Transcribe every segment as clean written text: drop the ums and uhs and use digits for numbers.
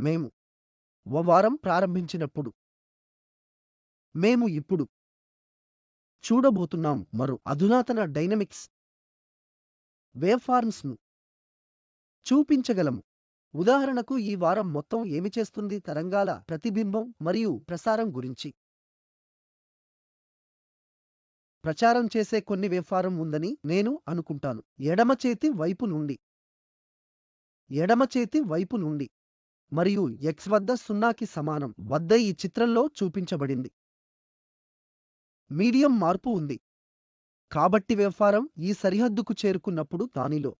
మేము వారం ప్రారంభించినప్పుడు మేము ఇప్పుడు చూడబోతున్నాం మరో అధునాతన డైనమిక్స్ వేవ్ఫార్మ్స్ను చూపించగలము. ఉదాహరణకు ఈ వారం మొత్తం ఏమి చేస్తుంది తరంగాల ప్రతిబింబం మరియు ప్రసారం గురించి ప్రచారం చేసే కొన్ని వేవ్ఫారం ఉందని నేను అనుకుంటాను. ఎడమ చేతి వైపు నుండి మరియు x వద్ద 0కి సమానం వద్ద ఈ చిత్రంలో చూపించబడింది. మీడియం మార్పు ఉంది. కాబట్టి వేవ్ఫారం ఈ సరిహద్దుకు చేరుకున్నప్పుడు దానిలో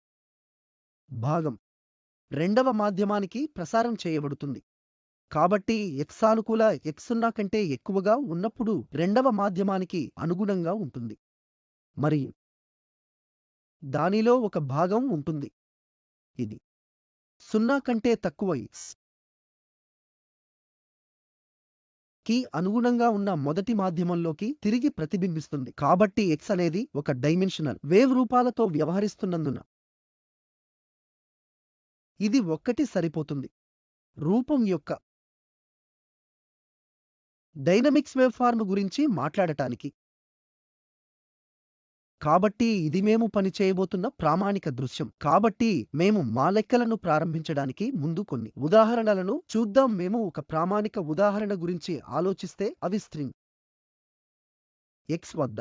భాగం రెండవ మాధ్యమానికి ప్రసారం చేయబడుతుంది. కాబట్టి x సానుకూల x 0 కంటే ఎక్కువగా ఉన్నప్పుడు రెండవ మాధ్యమానికి అనుగుణంగా ఉంటుంది మరియు దానిలో ఒక భాగం ఉంటుంది. ఇది 0 కంటే తక్కువ x కి అనుగుణంగా ఉన్న మొదటి మాధ్యమంలోకి తిరిగి ప్రతిబింబిస్తుంది. కాబట్టి x అనేది ఒక డైమెన్షనల్ వేవ్ రూపాలతో వ్యవహరిస్తున్నందున ఇది ఒక్కటి సరిపోతుంది. రూపం యొక్క డైనమిక్స్ వేవ్ఫార్మ్ గురించి మాట్లాడటానికి. కాబట్టి ఇది మేము పని చేయబోతున్న ప్రామాణిక దృశ్యం. కాబట్టి మేము మా లెక్కలను ప్రారంభించడానికి ముందు కొన్ని ఉదాహరణలను చూద్దాం. మేము ఒక ప్రామాణిక ఉదాహరణ గురించి ఆలోచిస్తే అవి స్ట్రింగ్ x వద్ద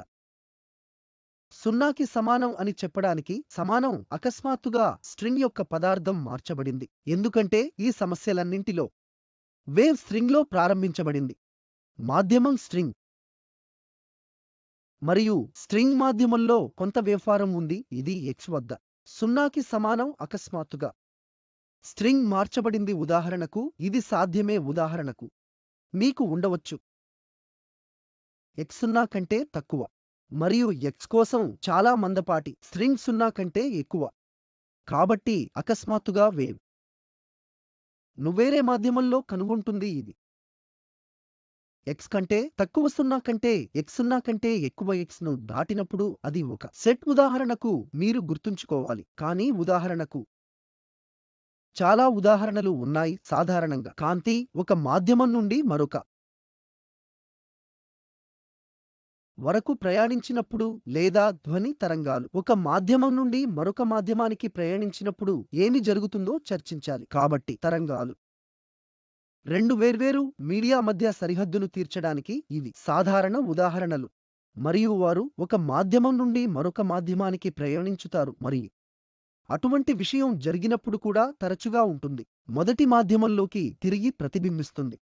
0కి సమానం అని చెప్పడానికి సమానం. అకస్మాత్తుగా స్ట్రింగ్ యొక్క పదార్థం మార్చబడింది ఎందుకంటే ఈ సమస్యలన్నింటిలో వేవ్ స్ట్రింగ్లో ప్రారంభించబడింది. మాధ్యమం స్ట్రింగ్ మరియు స్ట్రింగ్ మాధ్యమంలో కొంత వేవ్ఫారం ఉంది. ఇది x వద్ద 0కి సమానం. అకస్మాత్తుగా స్ట్రింగ్ మార్చబడింది. ఉదాహరణకు ఇది సాధ్యమే. ఉదాహరణకు మీకు ఉండవచ్చు x 0 కంటే తక్కువ మరియు x కోసం చాలా మందపాటి స్ట్రింగ్ 0 కంటే ఎక్కువ. కాబట్టి అకస్మాత్తుగా వేవ్ వేరే మాధ్యమంలో కనుగొంటుంది. ఇది x కంటే తక్కువ 0 కంటే x 0 కంటే ఎక్కువ x ను దాటినప్పుడు అది ఒక సెట్. ఉదాహరణకు మీరు గుర్తుంచుకోవాలి. కానీ ఉదాహరణకు చాలా ఉదాహరణలు ఉన్నాయి. సాధారణంగా కాంతి ఒక మాధ్యమం నుండి మరొక వరకు ప్రయాణించినప్పుడు లేదా ధ్వని తరంగాలు ఒక మాధ్యమం నుండి మరొక మాధ్యమానికి ప్రయాణించినప్పుడు ఏమి జరుగుతుందో చర్చించాలి. కాబట్టి తరంగాలు రెండు వేర్వేరు మీడియా మధ్య సరిహద్దును తీర్చడానికి ఇవి సాధారణ ఉదాహరణలు. మరియు వారు ఒక మాధ్యమం నుండి మరొక మాధ్యమానికి ప్రయాణించుతారు మరియు అటువంటి విషయం జరిగినప్పుడు కూడా తరచుగా ఉంటుంది. మొదటి మాధ్యమంలోకి తిరిగి ప్రతిబింబిస్తుంది.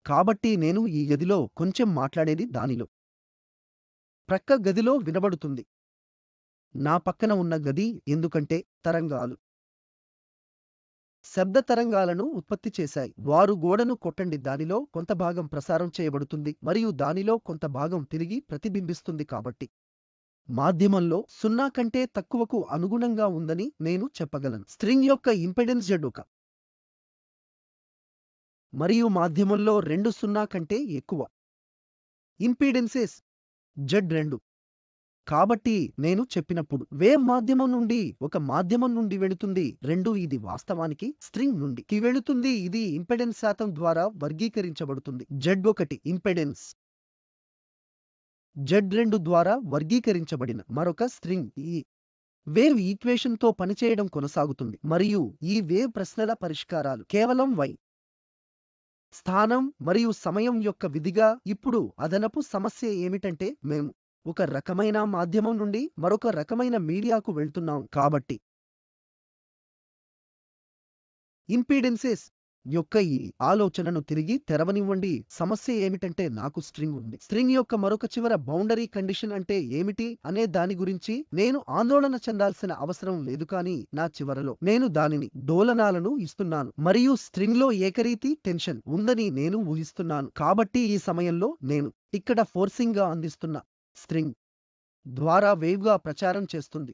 కాబట్టి నేను ఈ గదిలో కొంచెం మాట్లాడేది దానిలో ప్రక్క గదిలో వినబడుతుంది. నా పక్కన ఉన్న గది ఎందుకంటే తరంగాలు శబ్ద తరంగాలను ఉత్పత్తి చేశాయి. వారు గోడను కొట్టండి. దానిలో కొంత భాగం ప్రసారం చేయబడుతుంది మరియు దానిలో కొంత భాగం తిరిగి ప్రతిబింబిస్తుంది. కాబట్టి మాధ్యమంలో 0 కంటే తక్కువకు అనుగుణంగా ఉందని నేను చెప్పగలను. స్ట్రింగ్ యొక్క ఇంపెడెన్స్ Z1 మరియు మాధ్యమంలో 2 0 కంటే ఎక్కువ ఇంపీడెన్సెస్ Z2. కాబట్టి నేను చెప్పినప్పుడు వేవ్ మాధ్యమం నుండి ఒక మాధ్యమం నుండి వెళుతుంది 2. ఇది వాస్తవానికి స్ట్రింగ్ నుండి కి వెళుతుంది. ఇది ఇంపెడెన్స్ శాతం ద్వారా వర్గీకరించబడుతుంది. Z1 ఇంపెడెన్స్ Z2 ద్వారా వర్గీకరించబడిన మరొక స్ట్రింగ్. ఈ వేవ్ ఈక్వేషన్తో పనిచేయడం కొనసాగుతుంది మరియు ఈ వేవ్ ప్రశ్నల పరిష్కారాలు కేవలం y స్థానం మరియు సమయం యొక్క విధిగా. ఇప్పుడు అదనపు సమస్య ఏమిటంటే మేము ఒక రకమైన మాధ్యమం నుండి మరొక రకమైన మీడియాకు వెళ్తున్నాం. కాబట్టి ఇంపీడెన్సెస్ యొక్క ఈ ఆలోచనను తిరిగి తెరవనివ్వండి. సమస్య ఏమిటంటే నాకు స్ట్రింగ్ ఉంది. స్ట్రింగ్ యొక్క మరొక చివర బౌండరీ కండిషన్ అంటే ఏమిటి అనే దాని గురించి నేను ఆందోళన చెందాల్సిన అవసరం లేదు. కానీ నా చివరలో నేను దానిని డోలనాలను ఇస్తున్నాను మరియు స్ట్రింగ్లో ఏకరీతి టెన్షన్ ఉందని నేను ఊహిస్తున్నాను. కాబట్టి ఈ సమయంలో నేను ఇక్కడ ఫోర్సింగ్గా అందిస్తున్న స్ట్రింగ్ ద్వారా వేవ్గా ప్రచారం చేస్తుంది.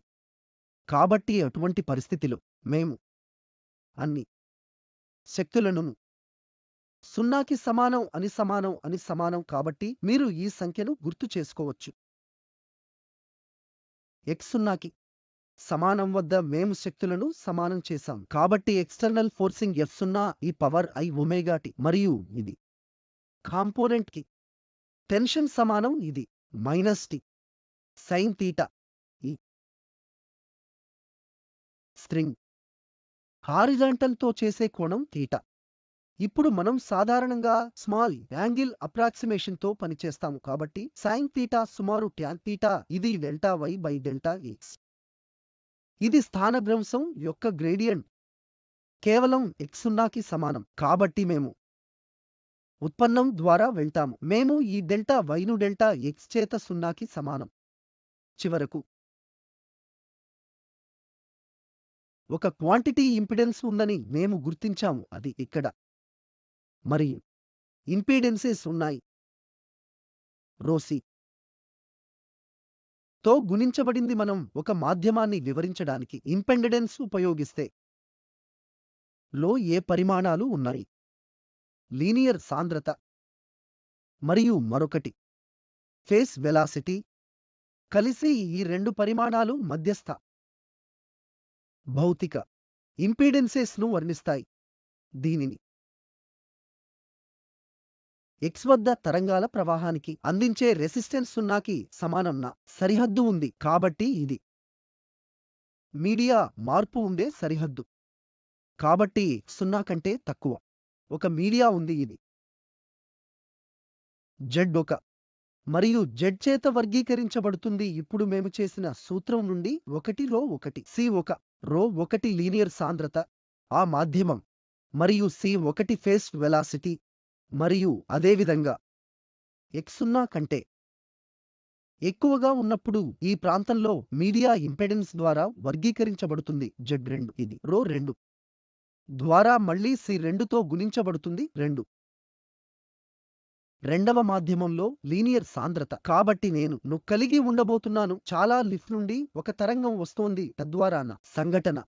కాబట్టి అటువంటి పరిస్థితిలో మేము అన్ని శక్తులను 0కి సమానం. కాబట్టి మీరు ఈ సంఖ్యను గుర్తు చేసుకోవచ్చు. x 0కి సమానం వద్ద మేము శక్తులను సమానం చేశాం. కాబట్టి ఎక్స్టర్నల్ ఫోర్సింగ్ F0 ఈ పవర్ I ఒమేగా టి మరియు ఇది కాంపోనెంట్ కి టెన్షన్ సమానం ఇది మైనస్ టి సైన్ తీటా. ఈ స్ట్రింగ్ హారిజాంటల్ తో చేసే కోణం తీటా. ఇప్పుడు మనం సాధారణంగా స్మాల్ యాంగిల్ అప్రాక్సిమేషన్ తో పనిచేస్తాము కాబట్టి సైన్ తీటా సుమారు ట్యాన్ తీటా ఇది delta y by delta X. ఇది స్థానభ్రంశం యొక్క గ్రేడియంట్ కేవలం x0కి సమానం. కాబట్టి మేము ఉత్పన్నం ద్వారా వెళ్తాము. మేము ఈ డెల్టా వైను డెల్టా ఎక్స్ చేత 0కి సమానం. చివరకు ఒక క్వాంటిటీ ఇంపిడెన్స్ ఉందని మేము గుర్తించాము, అది ఇక్కడ. మరియు ఇంపీడెన్సెస్ ఉన్నాయి. రోసి తో గుణించబడింది. మనం ఒక మాధ్యమాన్ని వివరించడానికి ఇంపెండెన్స్ ఉపయోగిస్తే లో ఏ పరిమాణాలు ఉన్నాయి? లీనియర్ సాంద్రత మరియు మరొకటి ఫేస్ వెలాసిటీ కలిసి ఈ రెండు పరిమాణాలు మధ్యస్థ భౌతిక ఇంపీడెన్సెస్ ను వర్ణిస్తాయి. దీనిని x వద్ద తరంగాల ప్రవాహానికి అందించే రెసిస్టెన్స్ 0కి సమానంన సరిహద్దు ఉంది. కాబట్టి ఇది మీడియా మార్పు ఉండే సరిహద్దు. కాబట్టి 0 కంటే తక్కువ ఒక మీడియా ఉంది. ఇది Z1 మరియు Z చేత వర్గీకరించబడుతుంది. ఇప్పుడు మేము చేసిన సూత్రం నుండి 1 రో 1 C1 రో 1 లీనియర్ సాంద్రత ఆ మాధ్యమం మరియు C1 ఫేస్ వెలాసిటీ మరియు అదేవిధంగా x0 కంటే ఎక్కువగా ఉన్నప్పుడు ఈ ప్రాంతంలో మీడియా ఇంపెడెన్స్ ద్వారా వర్గీకరించబడుతుంది. Z2 ఇది రో 2 ద్వారా మళ్ళీ C2తో గుణించబడుతుంది 2. రెండవ మాధ్యమంలో లీనియర్ సాంద్రత. కాబట్టి నేను కలిగి ఉండబోతున్నాను. చాలా లిఫ్ట్ నుండి ఒక తరంగం వస్తోంది, తద్వారా నా సంఘటన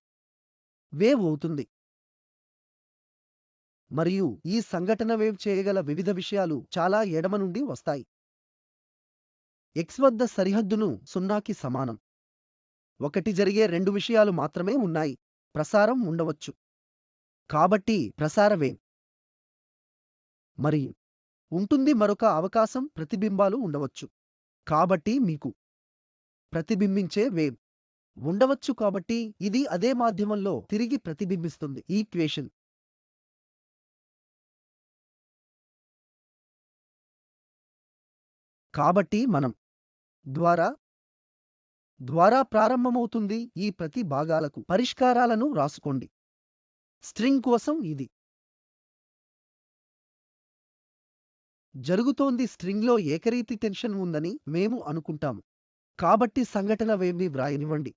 వేవ్ అవుతుంది. మరియు ఈ సంఘటన వేవ్ చేయగల వివిధ విషయాలు చాలా ఎడమ నుండి వస్తాయి. x వద్ద సరిహద్దును 0కి సమానం. ఒకటి జరిగే రెండు విషయాలు మాత్రమే ఉన్నాయి. ప్రసారం ఉండవచ్చు. కాబట్టి ప్రసార వేవ్ మరియు ఉంటుంది. మరొక అవకాశం ప్రతిబింబాలు ఉండవచ్చు. కాబట్టి మీకు ప్రతిబింబించే వేవ్ ఉండవచ్చు. కాబట్టి ఇది అదే మాధ్యమంలో తిరిగి ప్రతిబింబిస్తుంది. ఈక్వేషన్ కాబట్టి మనం ద్వారా ప్రారంభమవుతుంది. ఈ ప్రతి భాగాలకు పరిష్కారాలను రాసుకోండి. స్ట్రింగ్ కోసం ఇది జరుగుతోంది. స్ట్రింగ్లో ఏకరీతి టెన్షన్ ఉందని మేము అనుకుంటాము. కాబట్టి సంఘటన వేవ్ని వ్రాయనివ్వండి.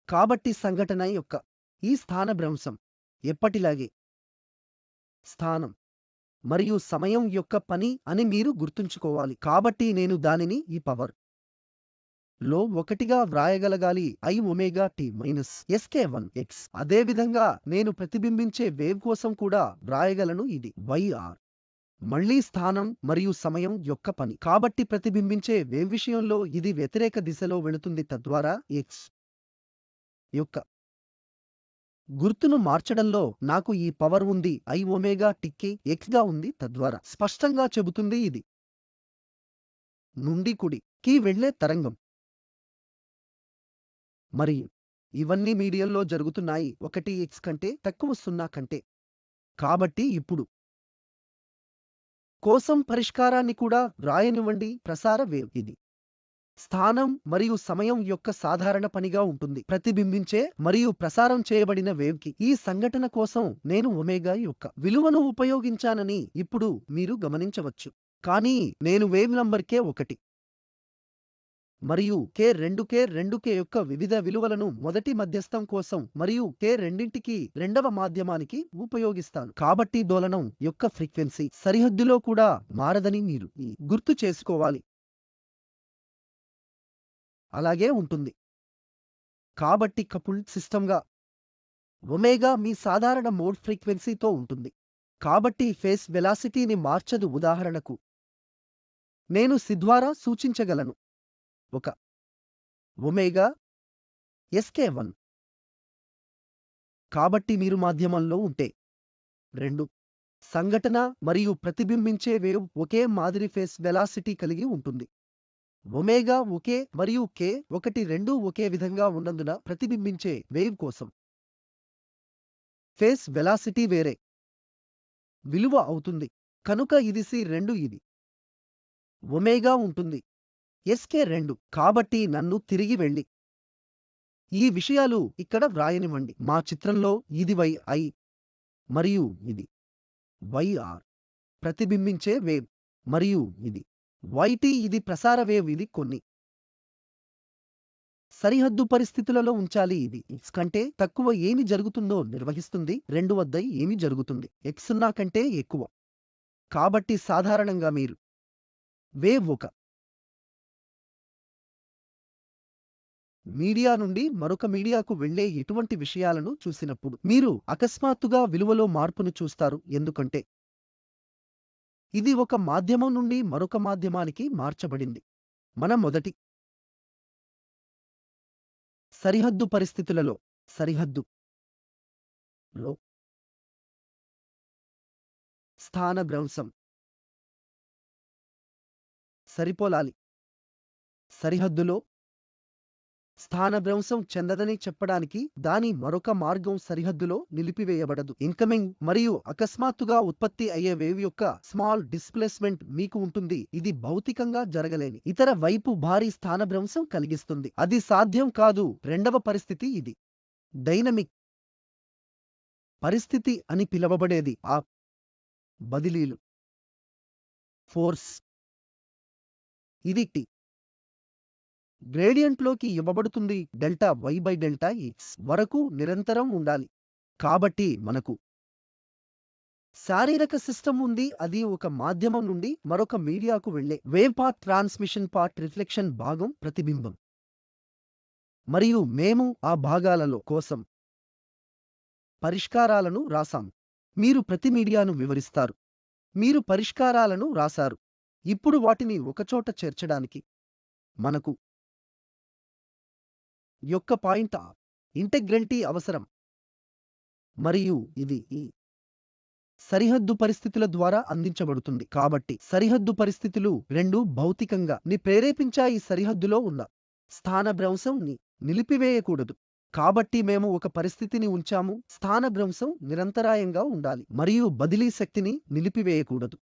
కాబట్టి సంఘటన యొక్క ఈ స్థానభ్రంశం ఎప్పటిలాగే స్థానం మరియు సమయం యొక్క పని అని మీరు గుర్తుంచుకోవాలి. కాబట్టి నేను దానిని ఈ పవర్ లో 1గా వ్రాయగలగాలి. I omega T minus SK1x. అదేవిధంగా నేను ప్రతిబింబించే వేవ్ కోసం కూడా వ్రాయగలను. ఇది YR మళ్ళీ స్థానం మరియు సమయం యొక్క పని. కాబట్టి ప్రతిబింబించే వేవ్ విషయంలో ఇది వ్యతిరేక దిశలో వెళుతుంది, తద్వారా x యొక్క గుర్తును మార్చడంలో నాకు ఈ పవర్ ఉంది. I ఒమేగా టికి x గా ఉంది, తద్వారా స్పష్టంగా చెబుతుంది ఇది నుండి కుడికి వెళ్లే తరంగం. మరియు ఇవన్నీ మీడియంలో జరుగుతున్నాయి. 1 x కంటే తక్కువ 0 కంటే. కాబట్టి ఇప్పుడు కోసం పరిష్కారాన్ని కూడా వ్రాయనివ్వండి. ప్రసార వేవ్ ఇది స్థానం మరియు సమయం యొక్క సాధారణ పనిగా ఉంటుంది. ప్రతిబింబించే మరియు ప్రసారం చేయబడిన వేవ్కి ఈ సంఘటన కోసం నేను ఒమేగా యొక్క విలువను ఉపయోగించానని ఇప్పుడు మీరు గమనించవచ్చు. కానీ నేను వేవ్ నంబర్ K1 మరియు K2 యొక్క వివిధ విలువలను మొదటి మధ్యస్థం కోసం మరియు K2కి రెండవ మాధ్యమానికి ఉపయోగిస్తాను. కాబట్టి డోలనం యొక్క ఫ్రీక్వెన్సీ సరిహద్దులో కూడా మారదని మీరు గుర్తు చేసుకోవాలి. అలాగే ఉంటుంది. కాబట్టి కపుల్డ్ సిస్టమ్గా ఒమేగా మీ సాధారణ మోడ్ ఫ్రీక్వెన్సీతో ఉంటుంది. కాబట్టి ఫేస్ వెలాసిటీని మార్చదు. ఉదాహరణకు నేను C ద్వారా సూచించగలను. ఒక ఒమేగా SK1. కాబట్టి మీరు మాధ్యమంలో ఉంటే 2 సంఘటన మరియు ప్రతిబింబించే వేవ్ ఒకే మాదిరి ఫేస్ వెలాసిటీ కలిగి ఉంటుంది. ఒమేగా ఒకే మరియు K1 రెండూ ఒకే విధంగా ఉన్నందున ప్రతిబింబించే వేవ్ కోసం ఫేస్ వెలాసిటీ వేరే విలువ అవుతుంది. కనుక ఇది C2, ఇది ఒమేగా ఉంటుంది SK2. కాబట్టి నన్ను తిరిగి వెళ్ళి ఈ విషయాలు ఇక్కడ వ్రాయనివ్వండి. మా చిత్రంలో ఇది YI మరియు ఇది YR ప్రతిబింబించే వేవ్ మరియు ఇది YT ఇది ప్రసార వేవ్. ఇది కొన్ని సరిహద్దు పరిస్థితులలో ఉంచాలి. ఇది x కంటే తక్కువ ఏమి జరుగుతుందో నిర్వహిస్తుంది. 2 వద్ద ఏమి జరుగుతుంది x0 కంటే ఎక్కువ. కాబట్టి సాధారణంగా మీరు వేవ్ ఒక మీడియా నుండి మరొక మీడియాకు వెళ్ళే ఎటువంటి విషయాలను చూసినప్పుడు మీరు అకస్మాత్తుగా విలువలో మార్పును చూస్తారు. ఎందుకంటే ఇది ఒక మాధ్యమం నుండి మరొక మాధ్యమానికి మార్చబడింది. మన మొదటి సరిహద్దు పరిస్థితులలో సరిహద్దులో స్థానభ్రంశం సరిపోలాలి. సరిహద్దులో స్థానభ్రంశం చెందదని చెప్పడానికి దాని మరొక మార్గం సరిహద్దులో నిలిపివేయబడదు. ఇన్కమింగ్ మరియు అకస్మాత్తుగా ఉత్పత్తి అయ్యే వేవ్ యొక్క స్మాల్ డిస్ప్లేస్మెంట్ మీకు ఉంటుంది. ఇది భౌతికంగా జరగలేని ఇతర వైపు భారీ స్థానభ్రంశం కలిగిస్తుంది. అది సాధ్యం కాదు. రెండవ పరిస్థితి ఇది డైనమిక్ పరిస్థితి అని పిలవబడేది. ఆ బదిలీలు ఫోర్స్ ఇది T గ్రేడియంట్లోకి ఇవ్వబడుతుంది. Delta y by delta x వరకు నిరంతరం ఉండాలి. కాబట్టి మనకు శారీరక సిస్టమ్ ఉంది. అది ఒక మాధ్యమం నుండి మరొక మీడియాకు వెళ్ళే wave path, transmission part, reflection భాగం, ప్రతిబింబం. మరియు మేము ఆ భాగాలలో కోసం పరిష్కారాలను రాసాము. మీరు ప్రతి మీడియాను వివరిస్తారు. మీరు పరిష్కారాలను రాశారు. ఇప్పుడు వాటిని ఒకచోట చేర్చడానికి మనకు యొక్క పాయింట్ ఇంటెగ్రిటీ అవసరం. మరియు ఇది ఈ సరిహద్దు పరిస్థితుల ద్వారా అందించబడుతుంది. కాబట్టి సరిహద్దు పరిస్థితులు రెండూ భౌతికంగా ని ప్రేరేపించాయి. సరిహద్దులో ఉన్న స్థానభ్రంశం ని నిలిపివేయకూడదు. కాబట్టి మేము ఒక పరిస్థితిని ఉంచాము. స్థానభ్రంశం నిరంతరాయంగా ఉండాలి మరియు బదిలీ శక్తిని నిలిపివేయకూడదు.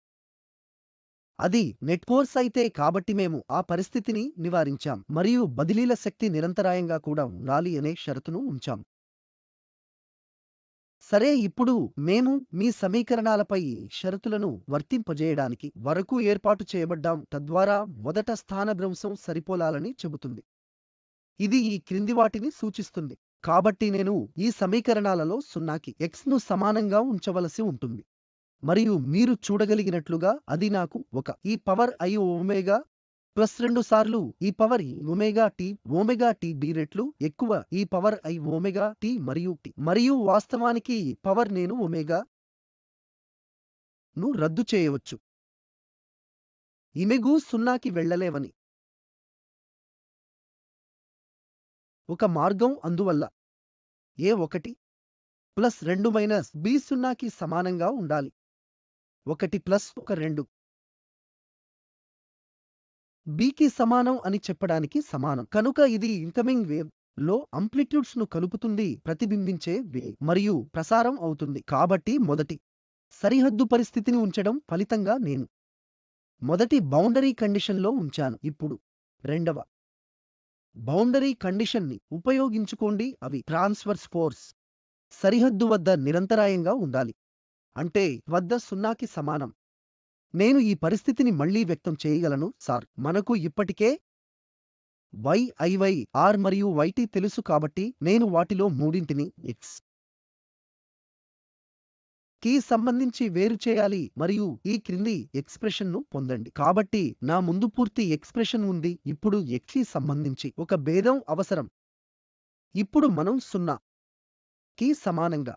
అది నెట్ ఫోర్స్ అయితే కాబట్టి మేము ఆ పరిస్థితిని నివారించాం మరియు బదిలీల శక్తి నిరంతరాయంగా కూడా ఉండాలి అనే షరతును ఉంచాం. సరే, ఇప్పుడు మేము మీ సమీకరణాలపై షరతులను వర్తింపజేయడానికి వరకు ఏర్పాటు చేయబడ్డాం. తద్వారా మొదట స్థానభ్రంశం సరిపోలాలని చెబుతుంది. ఇది ఈ క్రింది వాటిని సూచిస్తుంది. కాబట్టి నేను ఈ సమీకరణాలలో 0కి xను సమానంగా ఉంచవలసి ఉంటుంది. మరియు మీరు చూడగలిగినట్లుగా అది నాకు ఒక e⁻i ఒమేగా ప్లస్ 2 సార్లు e⁻t రెట్లు ఎక్కువ e⁻i ఒమేగా t మరియు వాస్తవానికి పవర్ నేను ఒమేగా ను రద్దు చేయవచ్చు. ఇమెగు 0కి వెళ్ళలేవని ఒక మార్గం. అందువల్ల a1 ప్లస్ 2 మైనస్ b 0కి సమానంగా ఉండాలి. 1 ప్లస్ 2 bకి సమానం అని చెప్పడానికి సమానం. కనుక ఇది ఇన్కమింగ్ వేవ్ లో అంప్లిట్యూడ్స్ ను కలుపుతుంది. ప్రతిబింబించే వేవ్ మరియు ప్రసారం అవుతుంది. కాబట్టి మొదటి సరిహద్దు పరిస్థితిని ఉంచడం ఫలితంగా నేను మొదటి బౌండరీ కండిషన్లో ఉంచాను. ఇప్పుడు రెండవ బౌండరీ కండిషన్ని ఉపయోగించుకోండి. అవి ట్రాన్స్వర్స్ ఫోర్స్ సరిహద్దు వద్ద నిరంతరాయంగా ఉండాలి. అంటే వద్ద 0కి సమానం. నేను ఈ పరిస్థితిని మళ్లీ వ్యక్తం చేయగలను. సార్, మనకు ఇప్పటికే YIR మరియు YT తెలుసు. కాబట్టి నేను వాటిలో మూడింటిని x కి సంబంధించి వేరు చేయాలి మరియు ఈ క్రింది ఎక్స్ప్రెషన్ను పొందండి. కాబట్టి నా ముందు పూర్తి ఎక్స్ప్రెషన్ ఉంది. ఇప్పుడు x కి సంబంధించి ఒక భేదం అవసరం. ఇప్పుడు మనం 0కి సమానంగా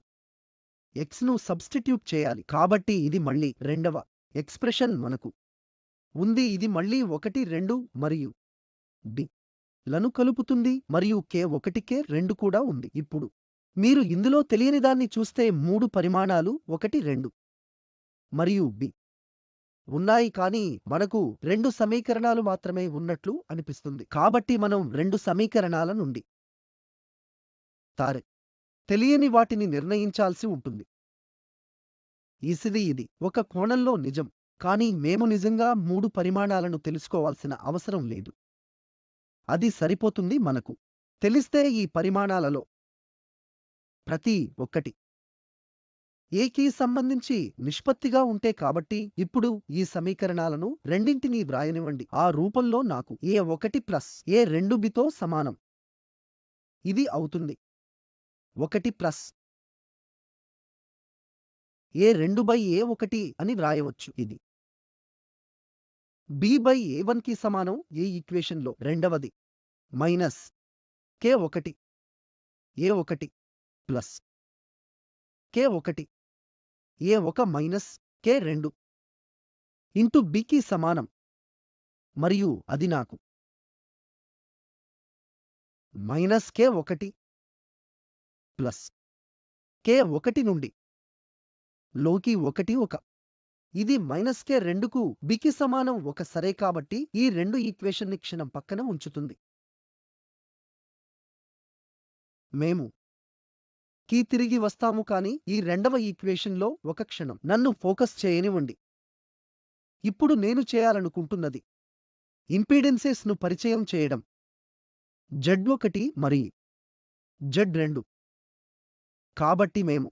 x ను సబ్స్టిట్యూట్ చేయాలి. కాబట్టి ఇది మళ్ళీ రెండవ ఎక్స్ప్రెషన్ మనకు ఉంది. ఇది మళ్ళీ 1, 2 మరియు b లను కలుపుతుంది మరియు K1 K2 కూడా ఉంది. ఇప్పుడు మీరు ఇందులో తెలియనిదాన్ని చూస్తే 3 పరిమాణాలు 1 2 మరియు బి ఉన్నాయి, కానీ మనకు 2 సమీకరణాలు మాత్రమే ఉన్నట్లు అనిపిస్తుంది. కాబట్టి మనం 2 సమీకరణాల నుండి తెలియని వాటిని నిర్ణయించాల్సి ఉంటుంది. ఇది ఒక కోణంలో నిజం, కానీ మేము నిజంగా 3 పరిమాణాలను తెలుసుకోవాల్సిన అవసరం లేదు. అది సరిపోతుంది. మనకు తెలిస్తే ఈ పరిమాణాలలో ప్రతి ఒక్కటి ఏకి సంబంధించి నిష్పత్తిగా ఉంటే, కాబట్టి ఇప్పుడు ఈ సమీకరణాలను రెండింటినీ వ్రాయనివ్వండి. ఆ రూపంలో నాకు A1 ప్లస్ A2 బితో సమానం. ఇది అవుతుంది 1 ప్లస్ A2 బై A1 అని వ్రాయవచ్చు. ఇది B బై A1 కి సమానం. ఈ ఈక్వేషన్లో రెండవది minus K1 A1 plus K1 A1 minus K2 into B కి సమానం, మరియు అది నాకు మైనస్ K1 ప్లస్ K1 నుండి లోకి 1 ఇది మైనస్ K2కు B కి సమానం 1 సరే. కాబట్టి ఈ 2 ఈక్వేషన్ని క్షణం పక్కన ఉంచుతుంది. మేము కి తిరిగి వస్తాము, కానీ ఈ రెండవ ఈక్వేషన్లో ఒక క్షణం నన్ను ఫోకస్ చేయనివ్వండి. ఇప్పుడు నేను చేయాలనుకుంటున్నది ఇంపీడెన్సెస్ ను పరిచయం చేయడం. Z1 మరియు Z2. కాబట్టి మేము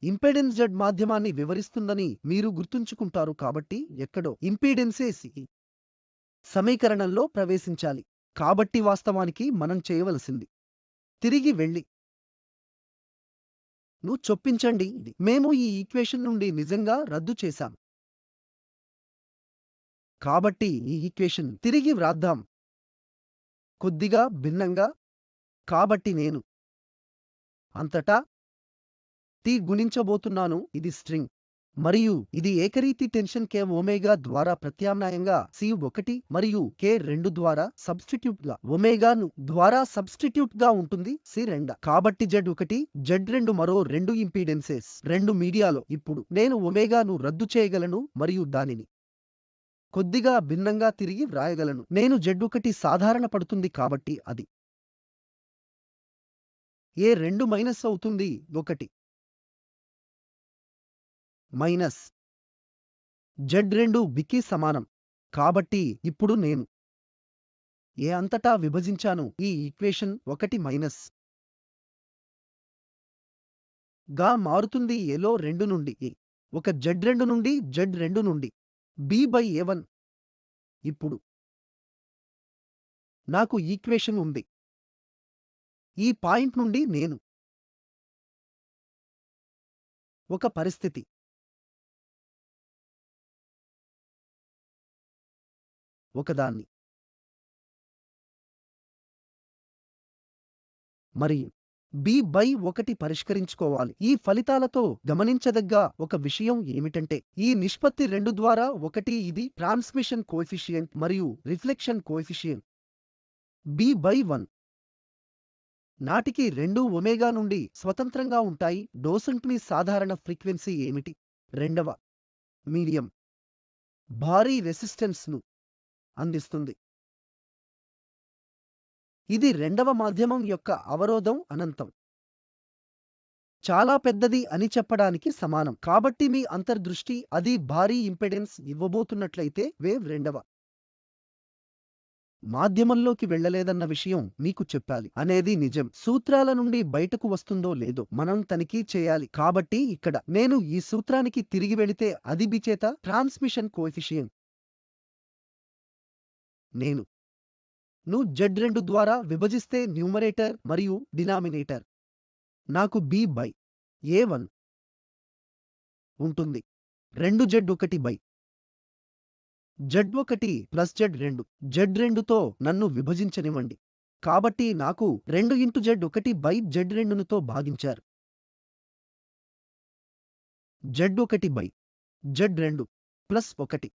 ఇంపెడెన్స్ Z మాధ్యమాన్ని వివరిస్తుందని మీరు గుర్తుంచుకుంటారు. కాబట్టి ఎక్కడో ఇంపీడెన్సెస్ ఈ సమీకరణంలో ప్రవేశించాలి. కాబట్టి వాస్తవానికి మనం చేయవలసింది తిరిగి వెళ్ళి చొప్పించండి. మేము ఈ ఈక్వేషన్ నుండి నిజంగా రద్దు చేశాం. కాబట్టి ఈ ఈక్వేషన్ తిరిగి వ్రాద్దాం కొద్దిగా భిన్నంగా. కాబట్టి నేను అంతటా T గుణించబోతున్నాను. ఇది స్ట్రింగ్ మరియు ఇది ఏకరీతి టెన్షన్ K ఒమేగా ద్వారా ప్రత్యామ్నాయంగా C1 మరియు K2 ద్వారా సబ్స్టిట్యూట్ గా ఒమేగాను ద్వారా సబ్స్టిట్యూట్ గా ఉంటుంది C2. కాబట్టి Z1 Z2 మరో 2 ఇంపీడెన్సెస్ 2 మీడియాలో. ఇప్పుడు నేను ఒమేగాను రద్దు చేయగలను మరియు దానిని కొద్దిగా భిన్నంగా తిరిగి వ్రాయగలను. నేను Z1 సాధారణ పడుతుంది, కాబట్టి అది A2 మైనస్ అవుతుంది 1 మైనస్ Z2 బికి సమానం. కాబట్టి ఇప్పుడు నేను ఏ అంతటా విభజించాను. ఈ ఈక్వేషన్ 1 మైనస్ గా మారుతుంది ఏలో 2 నుండి ఏ. ఒక Z2 నుండి Z2 నుండి B బై A1. ఇప్పుడు నాకు ఈక్వేషన్ ఉంది. ఈ పాయింట్ నుండి నేను ఒక పరిస్థితి ఒకదాన్ని మరియు B బై 1 పరిష్కరించుకోవాలి. ఈ ఫలితాలతో గమనించదగ్గ ఒక విషయం ఏమిటంటే, ఈ నిష్పత్తి 2 ద్వారా 1 ఇది ట్రాన్స్మిషన్ కోఎఫిషియెంట్ మరియు రిఫ్లెక్షన్ కోఎఫిషియెంట్ B బై 1 నాటికి 2 ఒమేగా నుండి స్వతంత్రంగా ఉంటాయి. డోసెంట్ మీ సాధారణ ఫ్రీక్వెన్సీ ఏమిటి? రెండవ మీడియం భారీ రెసిస్టెన్స్ ను అందిస్తుంది. ఇది రెండవ మాధ్యమం యొక్క అవరోధం అనంతం చాలా పెద్దది అని చెప్పడానికి సమానం. కాబట్టి మీ అంతర్దృష్టి అది భారీ ఇంపెడెన్స్ ఇవ్వబోతున్నట్లయితే వేవ్ రెండవ మాధ్యమంలోకి వెళ్ళలేదన్న విషయం మీకు చెప్పాలి అనేది నిజం. సూత్రాల నుండి బయటకు వస్తుందో లేదో మనం తనిఖీ చేయాలి. కాబట్టి ఇక్కడ నేను ఈ సూత్రానికి తిరిగి వెళితే అది B చేత ట్రాన్స్మిషన్ కోఎఫిషియెంట్ నేను Z2 ద్వారా విభజిస్తే న్యూమరేటర్ మరియు డినామినేటర్ నాకు B బై A1 ఉంటుంది. 2Z1 by Z1 plus Z2 Z2తో నన్ను విభజించనివ్వండి. కాబట్టి నాకు 2 ఇంటూ Z1 బై Z2తో భాగించారు. Z1 బై Z2 ప్లస్ 1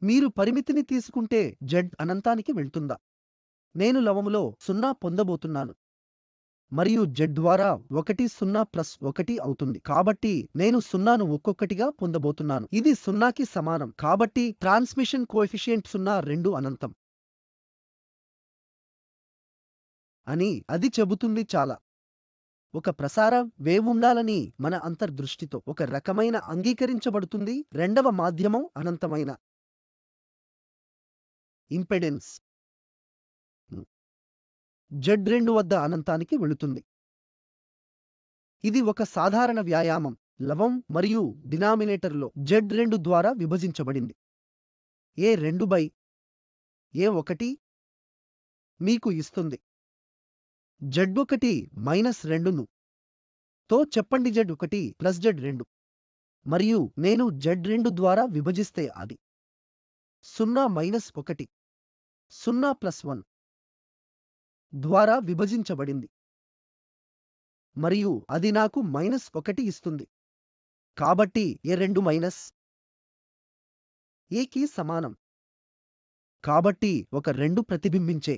మీరు పరిమితిని తీసుకుంటే z అనంతానికి వెళ్తుందా? నేను లవములో 0 పొందబోతున్నాను మరియు z ద్వారా 1 0 ప్లస్ 1 అవుతుంది. కాబట్టి నేను 0ను ఒక్కొక్కటిగా పొందబోతున్నాను. ఇది 0కి సమానం. కాబట్టి ట్రాన్స్మిషన్ కోఎఫిషియెంట్ 0 2 అనంతం అని అది చెబుతుంది. చాలా ఒక ప్రసార వేవ్ ఉండాలని మన అంతర్దృష్టితో ఒక రకమైన అంగీకరించబడుతుంది. రెండవ మాధ్యమం అనంతమైన ఇంపెడెన్స్ z2 వద్ద అనంతానికి వెళుతుంది. ఇది ఒక సాధారణ వ్యాయామం. లవం మరియు డినామినేటర్లో z2 ద్వారా విభజించబడింది. a2/a1 మీకు ఇస్తుంది. z1 మైనస్ 2ను తో చెప్పండి z1 ప్లస్ z2 మరియు నేను z2 ద్వారా విభజిస్తే అది 0 మైనస్ 1 0 ప్లస్ 1 ద్వారా విభజించబడింది మరియు అది నాకు -1 ఇస్తుంది. కాబట్టి a2 మైనస్ a కి సమానం. కాబట్టి ఒక 2 ప్రతిబింబించే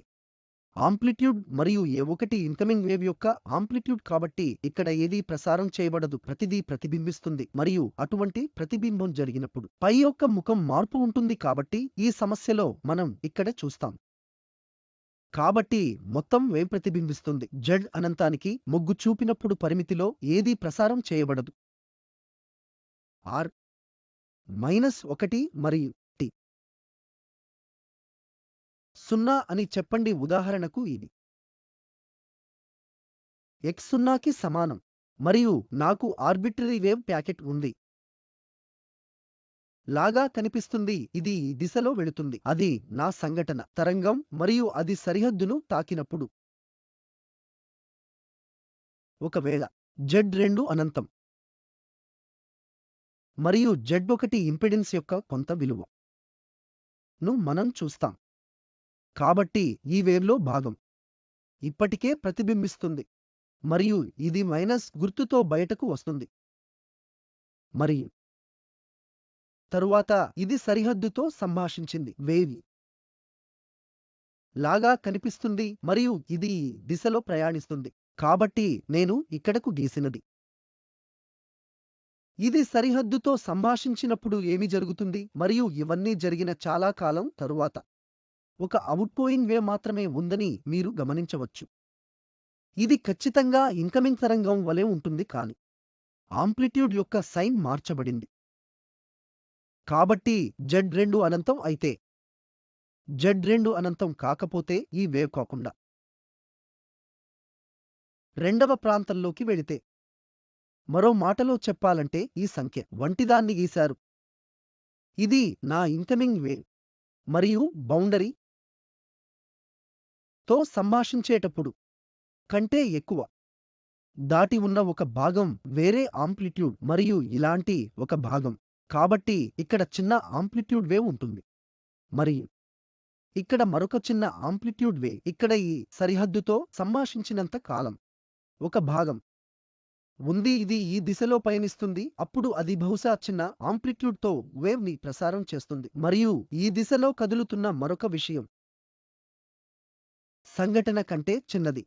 ఆంప్లిట్యూడ్ మరియు a1 ఇన్కమింగ్ వేవ్ యొక్క ఆంప్లిట్యూడ్. కాబట్టి ఇక్కడ ఏదీ ప్రసారం చేయబడదు, ప్రతిదీ ప్రతిబింబిస్తుంది మరియు అటువంటి ప్రతిబింబం జరిగినప్పుడు పై యొక్క ముఖం మార్పు ఉంటుంది. కాబట్టి ఈ సమస్యలో మనం ఇక్కడ చూస్తాం. కాబట్టి మొత్తం వేవ్ ప్రతిబింబిస్తుంది. z అనంతానికి మొగ్గు చూపినప్పుడు పరిమితిలో ఏదీ ప్రసారం చేయబడదు. r -1 మరియు t 0 అని చెప్పండి. ఉదాహరణకు ఇది x 0కి సమానం మరియు నాకు ఆర్బిటరీ వేవ్ ప్యాకెట్ ఉంది లాగా కనిపిస్తుంది. ఇది ఈ దిశలో వెళుతుంది. అది నా సంఘటన తరంగం మరియు అది సరిహద్దును తాకినప్పుడు ఒకవేళ z2 అనంతం మరియు z1 ఇంపెడెన్స్ యొక్క కొంత విలువను మనం చూస్తాం. కాబట్టి ఈ వేవ్లో భాగం ఇప్పటికే ప్రతిబింబిస్తుంది మరియు ఇది మైనస్ గుర్తుతో బయటకు వస్తుంది మరియు తరువాత ఇది సరిహద్దుతో సంభాషించింది వేవ్ లాగా కనిపిస్తుంది మరియు ఇది ఈ దిశలో ప్రయాణిస్తుంది. కాబట్టి నేను ఇక్కడకు గీసినది ఇది సరిహద్దుతో సంభాషించినప్పుడు ఏమి జరుగుతుంది మరియు ఇవన్నీ జరిగిన చాలా కాలం తరువాత ఒక అవుట్గోయింగ్ వేవ్ మాత్రమే ఉందని మీరు గమనించవచ్చు. ఇది ఖచ్చితంగా ఇన్కమింగ్ తరంగం వలె ఉంటుంది కానీ ఆంప్లిట్యూడ్ యొక్క సైన్ మార్చబడింది. కాబట్టి z2 అనంతం అయితే z2 అనంతం కాకపోతే ఈ వేవ్ కాకుండా రెండవ ప్రాంతంలోకి వెళితే, మరో మాటలో చెప్పాలంటే ఈ సంఖ్య వంటిదాన్ని గీశారు. ఇది నా ఇన్కమింగ్ వేవ్ మరియు బౌండరీ తో సంభాషించేటప్పుడు కంటే ఎక్కువ దాటి ఉన్న ఒక భాగం వేరే ఆంప్లిట్యూడ్ మరియు ఇలాంటి ఒక భాగం. కాబట్టి ఇక్కడ చిన్న ఆంప్లిట్యూడ్ వేవ్ ఉంటుంది మరియు ఇక్కడ మరొక చిన్న ఆంప్లిట్యూడ్ వేవ్. ఇక్కడ ఈ సరిహద్దుతో సంభాషించినంత కాలం ఒక భాగం ఉంది. ఇది ఈ దిశలో పయనిస్తుంది. అప్పుడు అది బహుశా చిన్న ఆంప్లిట్యూడ్తో వేవ్ ని ప్రసారం చేస్తుంది మరియు ఈ దిశలో కదులుతున్న మరొక విషయం సంఘటన కంటే చిన్నది.